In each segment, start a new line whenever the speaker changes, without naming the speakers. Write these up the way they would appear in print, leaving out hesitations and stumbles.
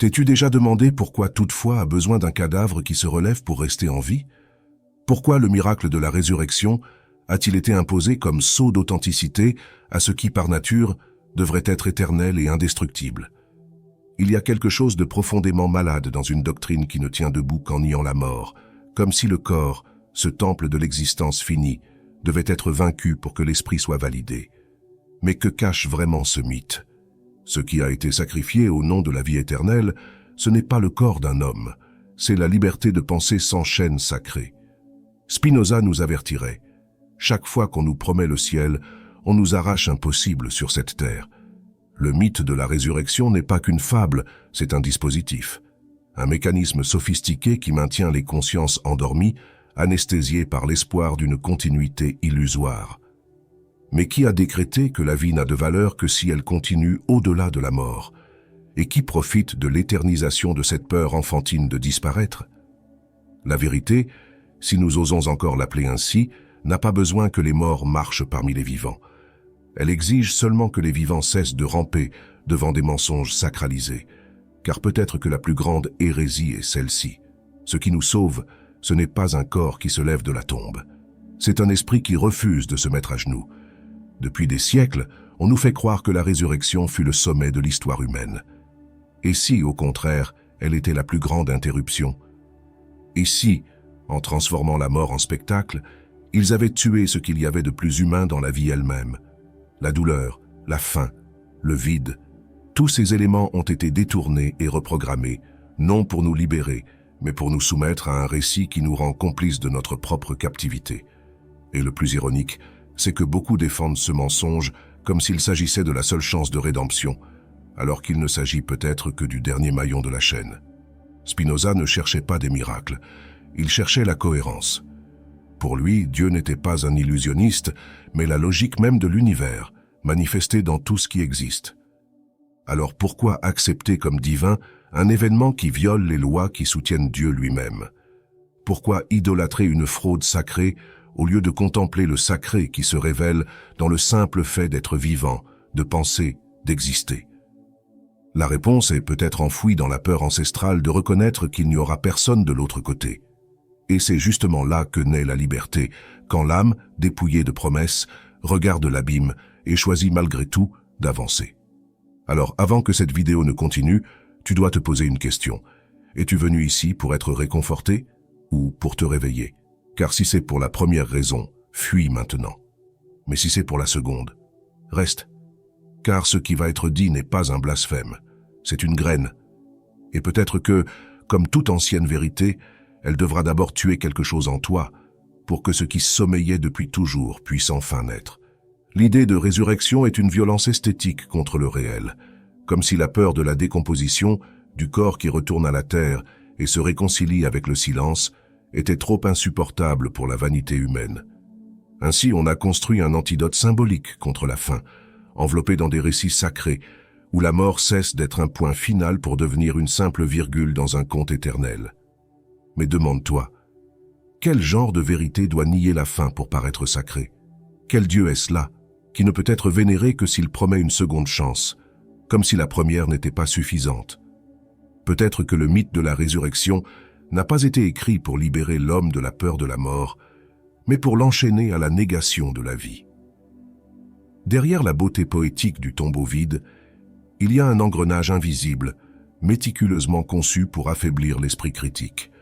T'es-tu déjà demandé pourquoi toute foi a besoin d'un cadavre qui se relève pour rester en vie? Pourquoi le miracle de la résurrection a-t-il été imposé comme sceau d'authenticité à ce qui, par nature, devrait être éternel et indestructible? Il y a quelque chose de profondément malade dans une doctrine qui ne tient debout qu'en niant la mort, comme si le corps, ce temple de l'existence finie, devait être vaincu pour que l'esprit soit validé. Mais que cache vraiment ce mythe? Ce qui a été sacrifié au nom de la vie éternelle, ce n'est pas le corps d'un homme, c'est la liberté de penser sans chaîne sacrée. Spinoza nous avertirait. Chaque fois qu'on nous promet le ciel, on nous arrache un possible sur cette terre. Le mythe de la résurrection n'est pas qu'une fable, c'est un dispositif. Un mécanisme sophistiqué qui maintient les consciences endormies, anesthésiées par l'espoir d'une continuité illusoire. Mais qui a décrété que la vie n'a de valeur que si elle continue au-delà de la mort? Et qui profite de l'éternisation de cette peur enfantine de disparaître? La vérité, si nous osons encore l'appeler ainsi, n'a pas besoin que les morts marchent parmi les vivants. Elle exige seulement que les vivants cessent de ramper devant des mensonges sacralisés. Car peut-être que la plus grande hérésie est celle-ci. Ce qui nous sauve, ce n'est pas un corps qui se lève de la tombe. C'est un esprit qui refuse de se mettre à genoux. Depuis des siècles, on nous fait croire que la résurrection fut le sommet de l'histoire humaine. Et si, au contraire, elle était la plus grande interruption? Et si, en transformant la mort en spectacle, ils avaient tué ce qu'il y avait de plus humain dans la vie elle-même? La douleur, la faim, le vide, tous ces éléments ont été détournés et reprogrammés, non pour nous libérer, mais pour nous soumettre à un récit qui nous rend complices de notre propre captivité. Et le plus ironique, c'est que beaucoup défendent ce mensonge comme s'il s'agissait de la seule chance de rédemption, alors qu'il ne s'agit peut-être que du dernier maillon de la chaîne. Spinoza ne cherchait pas des miracles, il cherchait la cohérence. Pour lui, Dieu n'était pas un illusionniste, mais la logique même de l'univers, manifestée dans tout ce qui existe. Alors pourquoi accepter comme divin un événement qui viole les lois qui soutiennent Dieu lui-même? Pourquoi idolâtrer une fraude sacrée au lieu de contempler le sacré qui se révèle dans le simple fait d'être vivant, de penser, d'exister? La réponse est peut-être enfouie dans la peur ancestrale de reconnaître qu'il n'y aura personne de l'autre côté. Et c'est justement là que naît la liberté, quand l'âme, dépouillée de promesses, regarde l'abîme et choisit malgré tout d'avancer. Alors, avant que cette vidéo ne continue, tu dois te poser une question. Es-tu venu ici pour être réconforté ou pour te réveiller? Car si c'est pour la première raison, fuis maintenant. Mais si c'est pour la seconde, reste. Car ce qui va être dit n'est pas un blasphème, c'est une graine. Et peut-être que, comme toute ancienne vérité, elle devra d'abord tuer quelque chose en toi, pour que ce qui sommeillait depuis toujours puisse enfin naître. L'idée de résurrection est une violence esthétique contre le réel, comme si la peur de la décomposition, du corps qui retourne à la terre et se réconcilie avec le silence, était trop insupportable pour la vanité humaine. Ainsi, on a construit un antidote symbolique contre la faim, enveloppé dans des récits sacrés, où la mort cesse d'être un point final pour devenir une simple virgule dans un conte éternel. Mais demande-toi, quel genre de vérité doit nier la faim pour paraître sacré? Quel Dieu est-ce là, qui ne peut être vénéré que s'il promet une seconde chance, comme si la première n'était pas suffisante? Peut-être que le mythe de la résurrection n'a pas été écrit pour libérer l'homme de la peur de la mort, mais pour l'enchaîner à la négation de la vie. Derrière la beauté poétique du tombeau vide, il y a un engrenage invisible, méticuleusement conçu pour affaiblir l'esprit critique.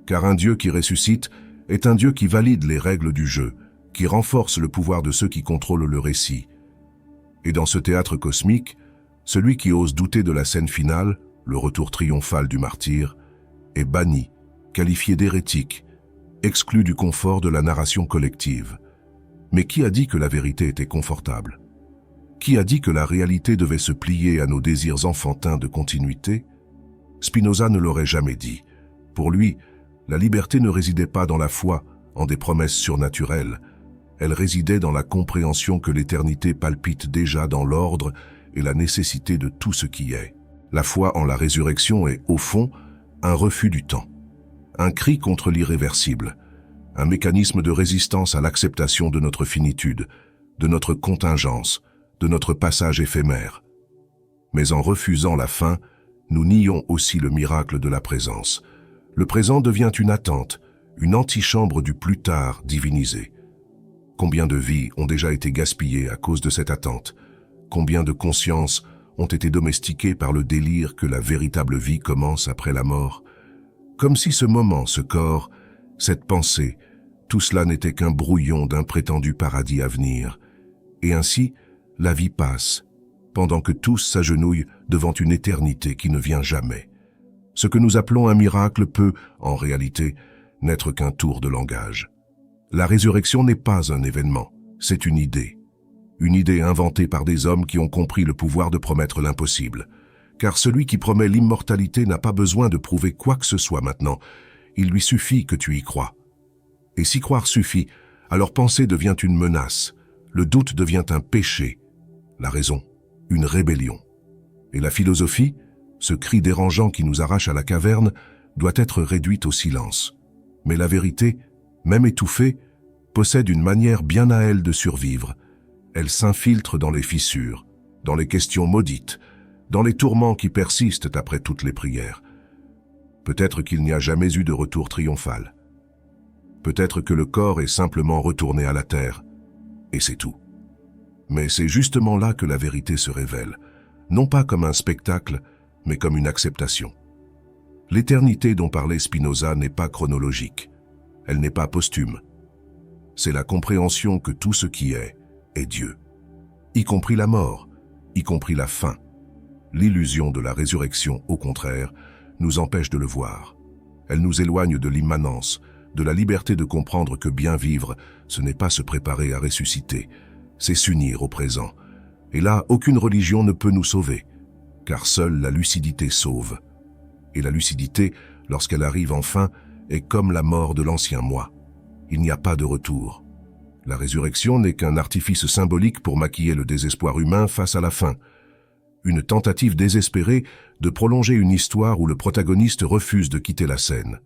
Car un Dieu qui ressuscite est un Dieu qui valide les règles du jeu, qui renforce le pouvoir de ceux qui contrôlent le récit. Et dans ce théâtre cosmique, celui qui ose douter de la scène finale, le retour triomphal du martyr, est banni, qualifié d'hérétique, exclu du confort de la narration collective. Mais qui a dit que la vérité était confortable? Qui a dit que la réalité devait se plier à nos désirs enfantins de continuité? Spinoza ne l'aurait jamais dit. Pour lui, la liberté ne résidait pas dans la foi, en des promesses surnaturelles. Elle résidait dans la compréhension que l'éternité palpite déjà dans l'ordre et la nécessité de tout ce qui est. La foi en la résurrection est, au fond, un refus du temps, un cri contre l'irréversible, un mécanisme de résistance à l'acceptation de notre finitude, de notre contingence, de notre passage éphémère. Mais en refusant la fin, nous nions aussi le miracle de la présence. Le présent devient une attente, une antichambre du plus tard divinisé. Combien de vies ont déjà été gaspillées à cause de cette attente? Combien de consciences ont été domestiquées par le délire que la véritable vie commence après la mort? Comme si ce moment, ce corps, cette pensée, tout cela n'était qu'un brouillon d'un prétendu paradis à venir. Et ainsi, la vie passe, pendant que tous s'agenouillent devant une éternité qui ne vient jamais. Ce que nous appelons un miracle peut, en réalité, n'être qu'un tour de langage. La résurrection n'est pas un événement, c'est une idée. Une idée inventée par des hommes qui ont compris le pouvoir de promettre l'impossible. Car celui qui promet l'immortalité n'a pas besoin de prouver quoi que ce soit maintenant. Il lui suffit que tu y crois. Et si croire suffit, alors penser devient une menace. Le doute devient un péché. La raison, une rébellion. Et la philosophie, ce cri dérangeant qui nous arrache à la caverne, doit être réduite au silence. Mais la vérité, même étouffée, possède une manière bien à elle de survivre. Elle s'infiltre dans les fissures, dans les questions maudites, dans les tourments qui persistent après toutes les prières. Peut-être qu'il n'y a jamais eu de retour triomphal. Peut-être que le corps est simplement retourné à la terre, et c'est tout. Mais c'est justement là que la vérité se révèle, non pas comme un spectacle, mais comme une acceptation. L'éternité dont parlait Spinoza n'est pas chronologique, elle n'est pas posthume. C'est la compréhension que tout ce qui est Dieu, y compris la mort, y compris la fin. L'illusion de la résurrection, au contraire, nous empêche de le voir. Elle nous éloigne de l'immanence, de la liberté de comprendre que bien vivre, ce n'est pas se préparer à ressusciter, c'est s'unir au présent. Et là, aucune religion ne peut nous sauver, car seule la lucidité sauve. Et la lucidité, lorsqu'elle arrive enfin, est comme la mort de l'ancien moi. Il n'y a pas de retour. La résurrection n'est qu'un artifice symbolique pour maquiller le désespoir humain face à la fin. Une tentative désespérée de prolonger une histoire où le protagoniste refuse de quitter la scène.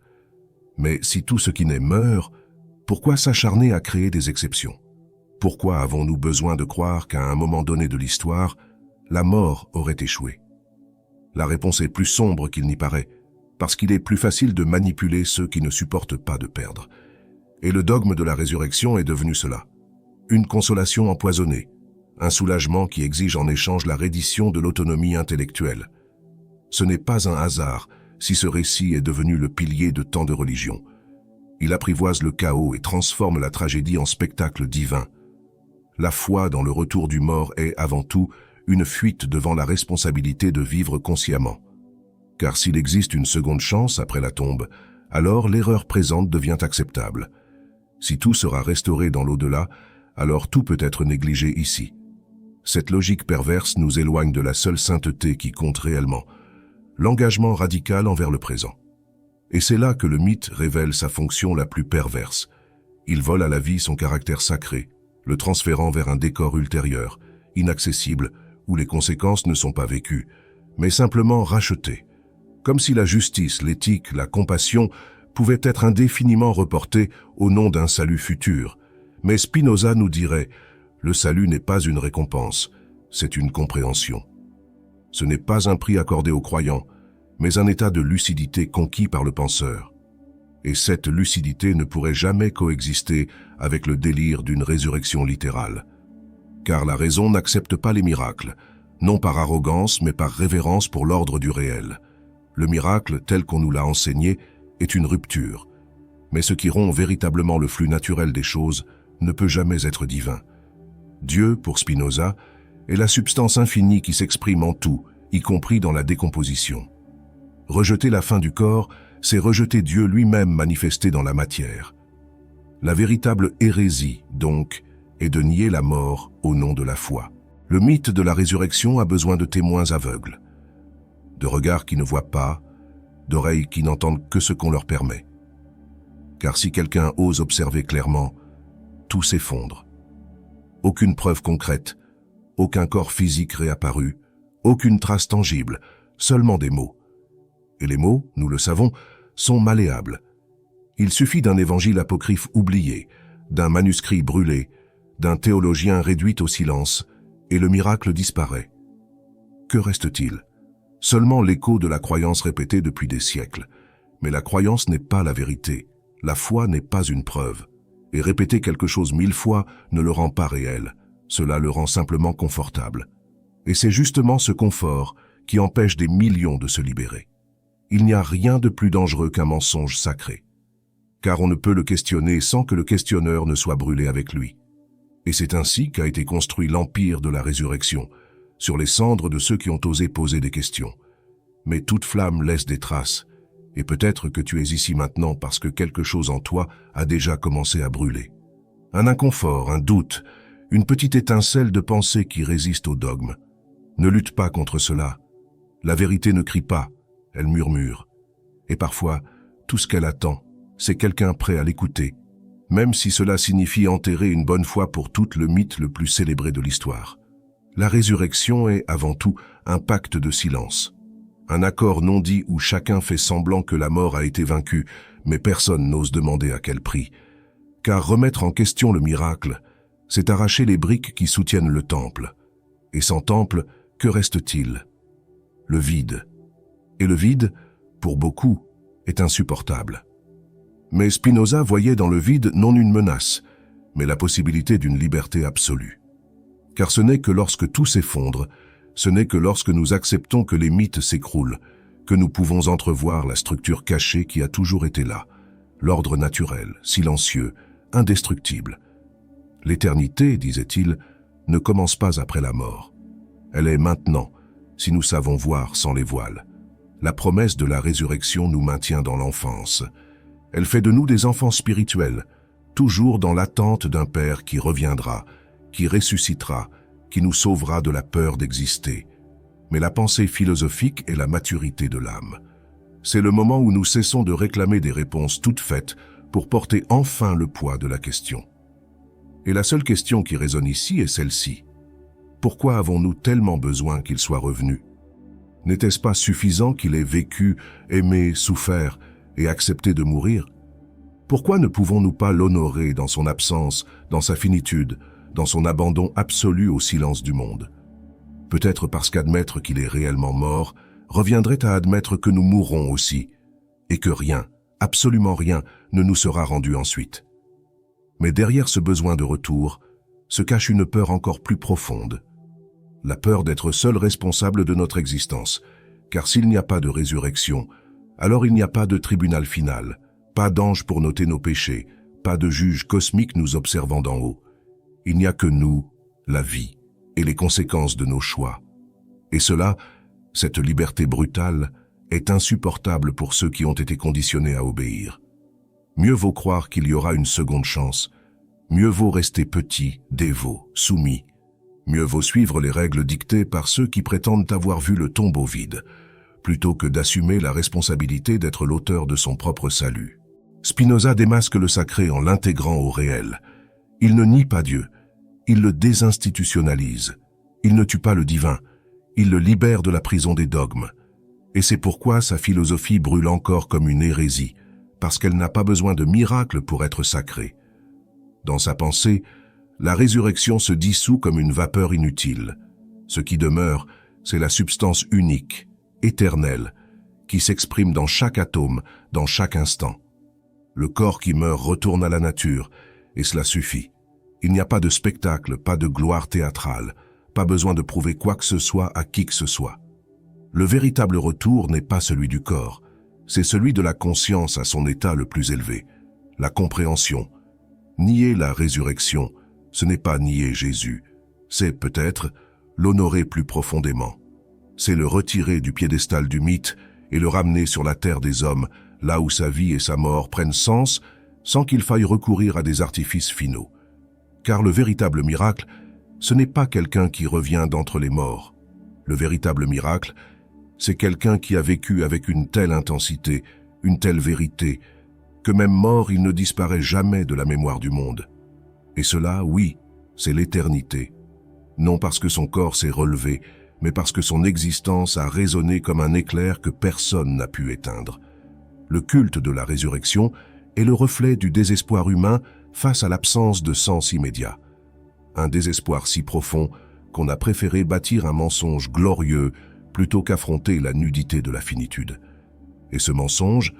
Mais si tout ce qui naît meurt, pourquoi s'acharner à créer des exceptions? Pourquoi avons-nous besoin de croire qu'à un moment donné de l'histoire, la mort aurait échoué? La réponse est plus sombre qu'il n'y paraît, parce qu'il est plus facile de manipuler ceux qui ne supportent pas de perdre. Et le dogme de la résurrection est devenu cela. Une consolation empoisonnée, un soulagement qui exige en échange la reddition de l'autonomie intellectuelle. Ce n'est pas un hasard si ce récit est devenu le pilier de tant de religions. Il apprivoise le chaos et transforme la tragédie en spectacle divin. La foi dans le retour du mort est, avant tout, une fuite devant la responsabilité de vivre consciemment. Car s'il existe une seconde chance après la tombe, alors l'erreur présente devient acceptable. Si tout sera restauré dans l'au-delà, alors tout peut être négligé ici. Cette logique perverse nous éloigne de la seule sainteté qui compte réellement, l'engagement radical envers le présent. Et c'est là que le mythe révèle sa fonction la plus perverse. Il vole à la vie son caractère sacré, le transférant vers un décor ultérieur, inaccessible, où les conséquences ne sont pas vécues, mais simplement rachetées. Comme si la justice, l'éthique, la compassion pouvaient être indéfiniment reportées au nom d'un salut futur. Mais Spinoza nous dirait, le salut n'est pas une récompense, c'est une compréhension. Ce n'est pas un prix accordé aux croyants, mais un état de lucidité conquis par le penseur. Et cette lucidité ne pourrait jamais coexister avec le délire d'une résurrection littérale. Car la raison n'accepte pas les miracles, non par arrogance mais par révérence pour l'ordre du réel. Le miracle, tel qu'on nous l'a enseigné, est une rupture. Mais ce qui rompt véritablement le flux naturel des choses ne peut jamais être divin. Dieu, pour Spinoza, est la substance infinie qui s'exprime en tout, y compris dans la décomposition. Rejeter la fin du corps, c'est rejeter Dieu lui-même manifesté dans la matière. La véritable hérésie, donc, est de nier la mort au nom de la foi. Le mythe de la résurrection a besoin de témoins aveugles, de regards qui ne voient pas, d'oreilles qui n'entendent que ce qu'on leur permet. Car si quelqu'un ose observer clairement, tout s'effondre. Aucune preuve concrète, aucun corps physique réapparu, aucune trace tangible, seulement des mots. Et les mots, nous le savons, sont malléables. Il suffit d'un évangile apocryphe oublié, d'un manuscrit brûlé, d'un théologien réduit au silence, et le miracle disparaît. Que reste-t-il? seulement l'écho de la croyance répétée depuis des siècles. Mais la croyance n'est pas la vérité, la foi n'est pas une preuve. Et répéter quelque chose 1000 fois ne le rend pas réel, cela le rend simplement confortable. Et c'est justement ce confort qui empêche des millions de se libérer. Il n'y a rien de plus dangereux qu'un mensonge sacré, car on ne peut le questionner sans que le questionneur ne soit brûlé avec lui. Et c'est ainsi qu'a été construit l'empire de la résurrection, sur les cendres de ceux qui ont osé poser des questions. Mais toute flamme laisse des traces, et peut-être que tu es ici maintenant parce que quelque chose en toi a déjà commencé à brûler. Un inconfort, un doute, une petite étincelle de pensée qui résiste au dogme. Ne lutte pas contre cela. La vérité ne crie pas, elle murmure. Et parfois, tout ce qu'elle attend, c'est quelqu'un prêt à l'écouter, même si cela signifie enterrer une bonne fois pour toutes le mythe le plus célébré de l'histoire. La résurrection est, avant tout, un pacte de silence. Un accord non dit où chacun fait semblant que la mort a été vaincue, mais personne n'ose demander à quel prix. Car remettre en question le miracle, c'est arracher les briques qui soutiennent le temple. Et sans temple, que reste-t-il? Le vide. Et le vide, pour beaucoup, est insupportable. Mais Spinoza voyait dans le vide non une menace, mais la possibilité d'une liberté absolue. Car ce n'est que lorsque tout s'effondre, ce n'est que lorsque nous acceptons que les mythes s'écroulent, que nous pouvons entrevoir la structure cachée qui a toujours été là, l'ordre naturel, silencieux, indestructible. L'éternité, disait-il, ne commence pas après la mort. Elle est maintenant, si nous savons voir sans les voiles. La promesse de la résurrection nous maintient dans l'enfance. Elle fait de nous des enfants spirituels, toujours dans l'attente d'un Père qui reviendra, qui ressuscitera, qui nous sauvera de la peur d'exister. Mais la pensée philosophique est la maturité de l'âme. C'est le moment où nous cessons de réclamer des réponses toutes faites pour porter enfin le poids de la question. Et la seule question qui résonne ici est celle-ci. Pourquoi avons-nous tellement besoin qu'il soit revenu? N'était-ce pas suffisant qu'il ait vécu, aimé, souffert et accepté de mourir? Pourquoi ne pouvons-nous pas l'honorer dans son absence, dans sa finitude, dans son abandon absolu au silence du monde? Peut-être parce qu'admettre qu'il est réellement mort reviendrait à admettre que nous mourrons aussi, et que rien, absolument rien, ne nous sera rendu ensuite. Mais derrière ce besoin de retour se cache une peur encore plus profonde. La peur d'être seul responsable de notre existence, car s'il n'y a pas de résurrection, alors il n'y a pas de tribunal final, pas d'ange pour noter nos péchés, pas de juge cosmique nous observant d'en haut. Il n'y a que nous, la vie, et les conséquences de nos choix. Et cela, cette liberté brutale, est insupportable pour ceux qui ont été conditionnés à obéir. Mieux vaut croire qu'il y aura une seconde chance, mieux vaut rester petit, dévot, soumis. Mieux vaut suivre les règles dictées par ceux qui prétendent avoir vu le tombeau vide, plutôt que d'assumer la responsabilité d'être l'auteur de son propre salut. Spinoza démasque le sacré en l'intégrant au réel. Il ne nie pas Dieu, il le désinstitutionnalise. Il ne tue pas le divin, il le libère de la prison des dogmes. Et c'est pourquoi sa philosophie brûle encore comme une hérésie, parce qu'elle n'a pas besoin de miracles pour être sacrée. Dans sa pensée, la résurrection se dissout comme une vapeur inutile. Ce qui demeure, c'est la substance unique, éternelle, qui s'exprime dans chaque atome, dans chaque instant. Le corps qui meurt retourne à la nature, et cela suffit. Il n'y a pas de spectacle, pas de gloire théâtrale, pas besoin de prouver quoi que ce soit à qui que ce soit. Le véritable retour n'est pas celui du corps, c'est celui de la conscience à son état le plus élevé, la compréhension. Nier la résurrection, ce n'est pas nier Jésus, c'est peut-être l'honorer plus profondément. C'est le retirer du piédestal du mythe et le ramener sur la terre des hommes, là où sa vie et sa mort prennent sens, sans qu'il faille recourir à des artifices finaux. Car le véritable miracle, ce n'est pas quelqu'un qui revient d'entre les morts. Le véritable miracle, c'est quelqu'un qui a vécu avec une telle intensité, une telle vérité, que même mort, il ne disparaît jamais de la mémoire du monde. Et cela, oui, c'est l'éternité. Non parce que son corps s'est relevé, mais parce que son existence a résonné comme un éclair que personne n'a pu éteindre. Le culte de la résurrection est le reflet du désespoir humain face à l'absence de sens immédiat. Un désespoir si profond qu'on a préféré bâtir un mensonge glorieux plutôt qu'affronter la nudité de la finitude. Et ce mensonge,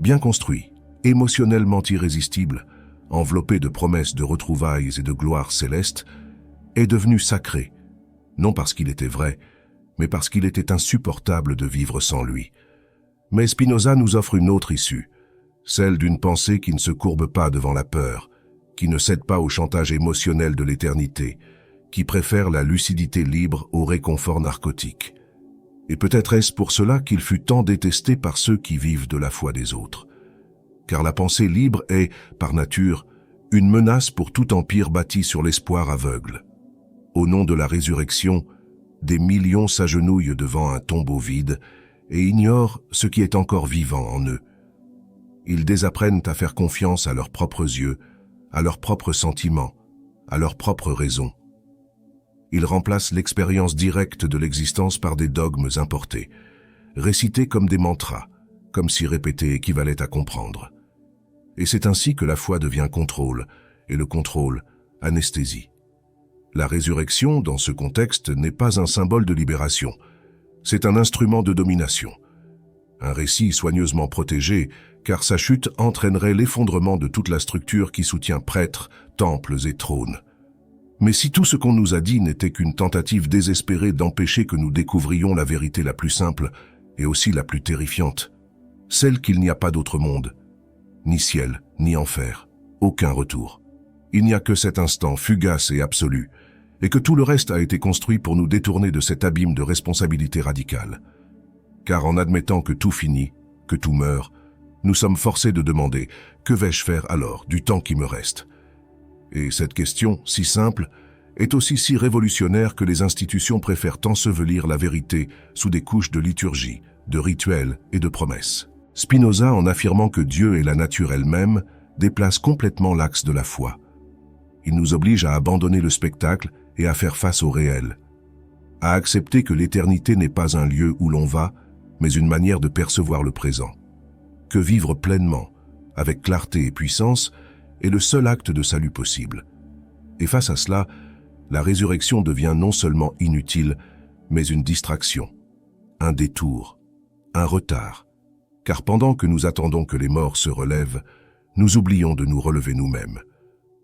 bien construit, émotionnellement irrésistible, enveloppé de promesses de retrouvailles et de gloire céleste, est devenu sacré, non parce qu'il était vrai, mais parce qu'il était insupportable de vivre sans lui. Mais Spinoza nous offre une autre issue, celle d'une pensée qui ne se courbe pas devant la peur, qui ne cède pas au chantage émotionnel de l'éternité, qui préfère la lucidité libre au réconfort narcotique. Et peut-être est-ce pour cela qu'il fut tant détesté par ceux qui vivent de la foi des autres. Car la pensée libre est, par nature, une menace pour tout empire bâti sur l'espoir aveugle. Au nom de la résurrection, des millions s'agenouillent devant un tombeau vide et ignorent ce qui est encore vivant en eux. Ils désapprennent à faire confiance à leurs propres yeux, à leurs propres sentiments, à leurs propres raisons. Ils remplacent l'expérience directe de l'existence par des dogmes importés, récités comme des mantras, comme si répéter équivalait à comprendre. Et c'est ainsi que la foi devient contrôle, et le contrôle, anesthésie. La résurrection, dans ce contexte, n'est pas un symbole de libération, c'est un instrument de domination. Un récit soigneusement protégé, car sa chute entraînerait l'effondrement de toute la structure qui soutient prêtres, temples et trônes. Mais si tout ce qu'on nous a dit n'était qu'une tentative désespérée d'empêcher que nous découvrions la vérité la plus simple et aussi la plus terrifiante, celle qu'il n'y a pas d'autre monde, ni ciel, ni enfer, aucun retour. Il n'y a que cet instant fugace et absolu, et que tout le reste a été construit pour nous détourner de cet abîme de responsabilité radicale. Car en admettant que tout finit, que tout meurt, nous sommes forcés de demander « Que vais-je faire alors du temps qui me reste ?» Et cette question, si simple, est aussi si révolutionnaire que les institutions préfèrent ensevelir la vérité sous des couches de liturgie, de rituels et de promesses. Spinoza, en affirmant que Dieu est la nature elle-même, déplace complètement l'axe de la foi. Il nous oblige à abandonner le spectacle et à faire face au réel, à accepter que l'éternité n'est pas un lieu où l'on va, mais une manière de percevoir le présent. Que vivre pleinement, avec clarté et puissance, est le seul acte de salut possible. Et face à cela, la résurrection devient non seulement inutile, mais une distraction, un détour, un retard. Car pendant que nous attendons que les morts se relèvent, nous oublions de nous relever nous-mêmes.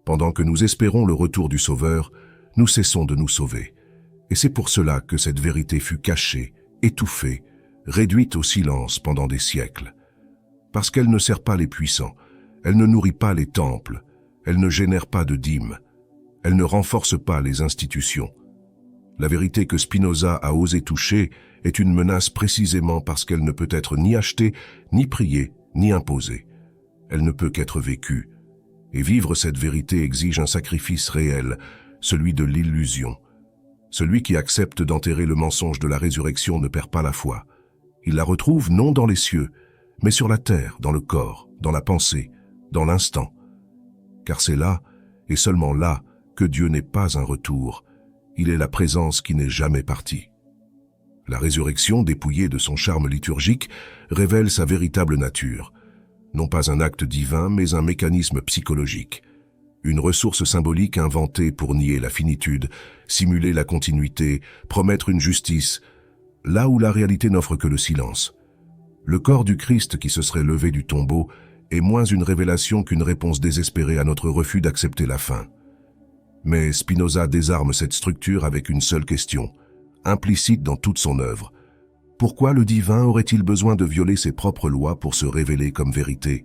Pendant que nous espérons le retour du Sauveur, nous cessons de nous sauver. Et c'est pour cela que cette vérité fut cachée, étouffée, réduite au silence pendant des siècles. Parce qu'elle ne sert pas les puissants, elle ne nourrit pas les temples, elle ne génère pas de dîmes, elle ne renforce pas les institutions. La vérité que Spinoza a osé toucher est une menace précisément parce qu'elle ne peut être ni achetée, ni priée, ni imposée. Elle ne peut qu'être vécue. Et vivre cette vérité exige un sacrifice réel, celui de l'illusion. Celui qui accepte d'enterrer le mensonge de la résurrection ne perd pas la foi. Il la retrouve non dans les cieux, mais sur la terre, dans le corps, dans la pensée, dans l'instant. Car c'est là, et seulement là, que Dieu n'est pas un retour. Il est la présence qui n'est jamais partie. La résurrection, dépouillée de son charme liturgique, révèle sa véritable nature. Non pas un acte divin, mais un mécanisme psychologique. Une ressource symbolique inventée pour nier la finitude, simuler la continuité, promettre une justice, là où la réalité n'offre que le silence. Le corps du Christ qui se serait levé du tombeau est moins une révélation qu'une réponse désespérée à notre refus d'accepter la fin. Mais Spinoza désarme cette structure avec une seule question, implicite dans toute son œuvre. Pourquoi le divin aurait-il besoin de violer ses propres lois pour se révéler comme vérité?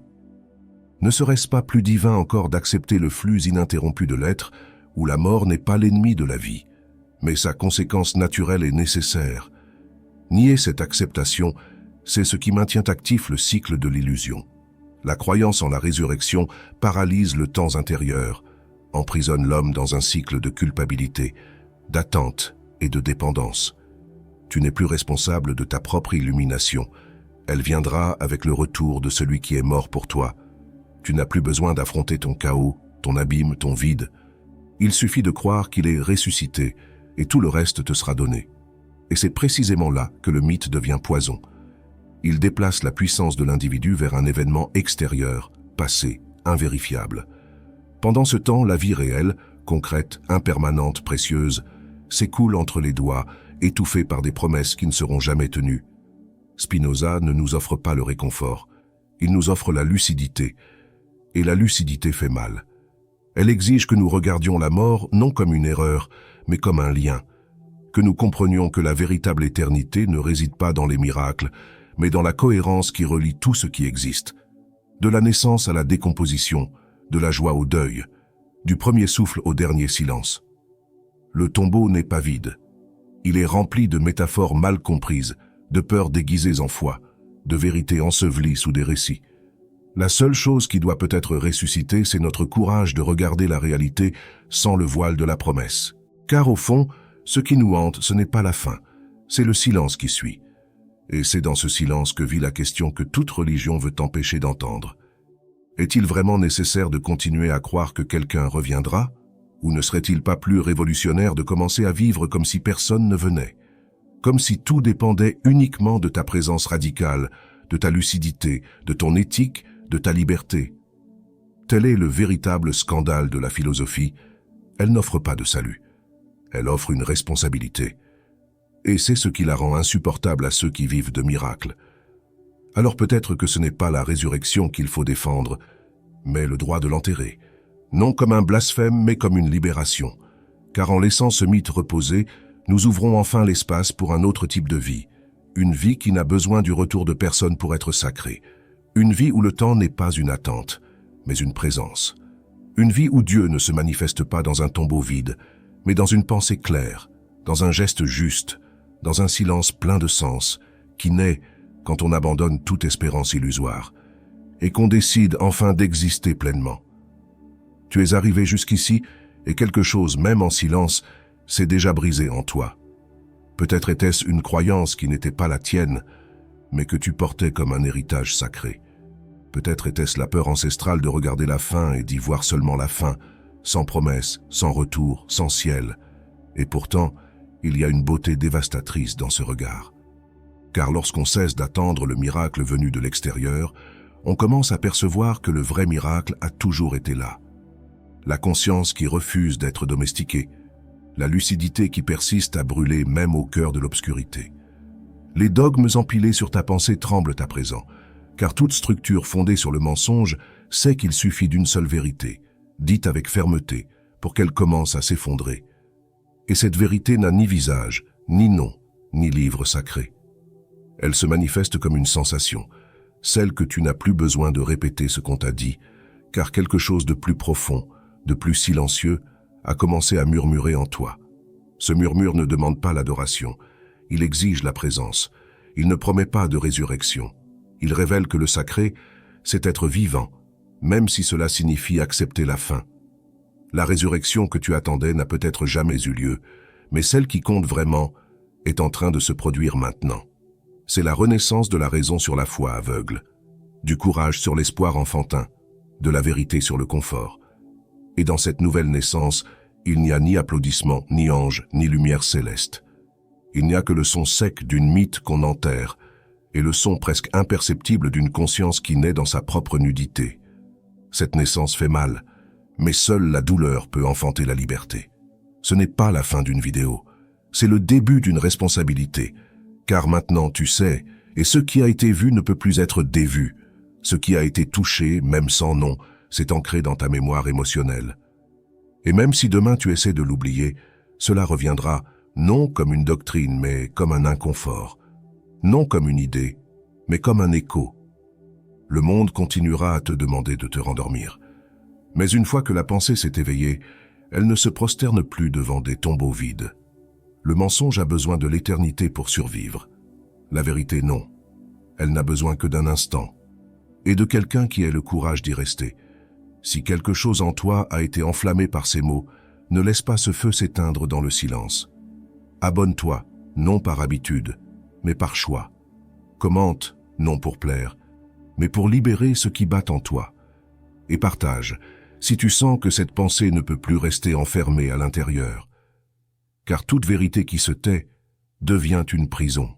Ne serait-ce pas plus divin encore d'accepter le flux ininterrompu de l'être, où la mort n'est pas l'ennemi de la vie, mais sa conséquence naturelle et nécessaire? Nier cette acceptation, c'est ce qui maintient actif le cycle de l'illusion. La croyance en la résurrection paralyse le temps intérieur, emprisonne l'homme dans un cycle de culpabilité, d'attente et de dépendance. Tu n'es plus responsable de ta propre illumination. Elle viendra avec le retour de celui qui est mort pour toi. Tu n'as plus besoin d'affronter ton chaos, ton abîme, ton vide. Il suffit de croire qu'il est ressuscité et tout le reste te sera donné. Et c'est précisément là que le mythe devient poison. Il déplace la puissance de l'individu vers un événement extérieur, passé, invérifiable. Pendant ce temps, la vie réelle, concrète, impermanente, précieuse, s'écoule entre les doigts étouffés par des promesses qui ne seront jamais tenues. Spinoza ne nous offre pas le réconfort, il nous offre la lucidité, et la lucidité fait mal. Elle exige que nous regardions la mort non comme une erreur, mais comme un lien, que nous comprenions que la véritable éternité ne réside pas dans les miracles, mais dans la cohérence qui relie tout ce qui existe, de la naissance à la décomposition, de la joie au deuil, du premier souffle au dernier silence. Le tombeau n'est pas vide. Il est rempli de métaphores mal comprises, de peurs déguisées en foi, de vérités ensevelies sous des récits. La seule chose qui doit peut-être ressusciter, c'est notre courage de regarder la réalité sans le voile de la promesse. Car au fond, ce qui nous hante, ce n'est pas la fin, c'est le silence qui suit. Et c'est dans ce silence que vit la question que toute religion veut empêcher d'entendre. Est-il vraiment nécessaire de continuer à croire que quelqu'un reviendra? Ou ne serait-il pas plus révolutionnaire de commencer à vivre comme si personne ne venait? Comme si tout dépendait uniquement de ta présence radicale, de ta lucidité, de ton éthique, de ta liberté. Tel est le véritable scandale de la philosophie. Elle n'offre pas de salut. Elle offre une responsabilité. Et c'est ce qui la rend insupportable à ceux qui vivent de miracles. Alors peut-être que ce n'est pas la résurrection qu'il faut défendre, mais le droit de l'enterrer. Non comme un blasphème, mais comme une libération. Car en laissant ce mythe reposer, nous ouvrons enfin l'espace pour un autre type de vie. Une vie qui n'a besoin du retour de personne pour être sacrée. Une vie où le temps n'est pas une attente, mais une présence. Une vie où Dieu ne se manifeste pas dans un tombeau vide, mais dans une pensée claire, dans un geste juste, dans un silence plein de sens, qui naît quand on abandonne toute espérance illusoire, et qu'on décide enfin d'exister pleinement. Tu es arrivé jusqu'ici, et quelque chose, même en silence, s'est déjà brisé en toi. Peut-être était-ce une croyance qui n'était pas la tienne, mais que tu portais comme un héritage sacré. Peut-être était-ce la peur ancestrale de regarder la fin et d'y voir seulement la fin, sans promesse, sans retour, sans ciel. Et pourtant, il y a une beauté dévastatrice dans ce regard. Car lorsqu'on cesse d'attendre le miracle venu de l'extérieur, on commence à percevoir que le vrai miracle a toujours été là. La conscience qui refuse d'être domestiquée, la lucidité qui persiste à brûler même au cœur de l'obscurité. Les dogmes empilés sur ta pensée tremblent à présent, car toute structure fondée sur le mensonge sait qu'il suffit d'une seule vérité, dite avec fermeté, pour qu'elle commence à s'effondrer. Et cette vérité n'a ni visage, ni nom, ni livre sacré. Elle se manifeste comme une sensation, celle que tu n'as plus besoin de répéter ce qu'on t'a dit, car quelque chose de plus profond, de plus silencieux, a commencé à murmurer en toi. Ce murmure ne demande pas l'adoration, il exige la présence, il ne promet pas de résurrection. Il révèle que le sacré, c'est être vivant, même si cela signifie accepter la fin. La résurrection que tu attendais n'a peut-être jamais eu lieu, mais celle qui compte vraiment est en train de se produire maintenant. C'est la renaissance de la raison sur la foi aveugle, du courage sur l'espoir enfantin, de la vérité sur le confort. Et dans cette nouvelle naissance, il n'y a ni applaudissements, ni anges, ni lumière céleste. Il n'y a que le son sec d'une mythe qu'on enterre, et le son presque imperceptible d'une conscience qui naît dans sa propre nudité. Cette naissance fait mal, mais seule la douleur peut enfanter la liberté. Ce n'est pas la fin d'une vidéo, c'est le début d'une responsabilité, car maintenant tu sais, et ce qui a été vu ne peut plus être dévu. Ce qui a été touché, même sans nom, s'est ancré dans ta mémoire émotionnelle. Et même si demain tu essaies de l'oublier, cela reviendra non comme une doctrine, mais comme un inconfort. Non comme une idée, mais comme un écho. Le monde continuera à te demander de te rendormir. Mais une fois que la pensée s'est éveillée, elle ne se prosterne plus devant des tombeaux vides. Le mensonge a besoin de l'éternité pour survivre. La vérité, non. Elle n'a besoin que d'un instant. Et de quelqu'un qui ait le courage d'y rester. Si quelque chose en toi a été enflammé par ces mots, ne laisse pas ce feu s'éteindre dans le silence. Abonne-toi, non par habitude, mais par choix. Commente, non pour plaire, mais pour libérer ce qui bat en toi. Et partage, si tu sens que cette pensée ne peut plus rester enfermée à l'intérieur. Car toute vérité qui se tait devient une prison.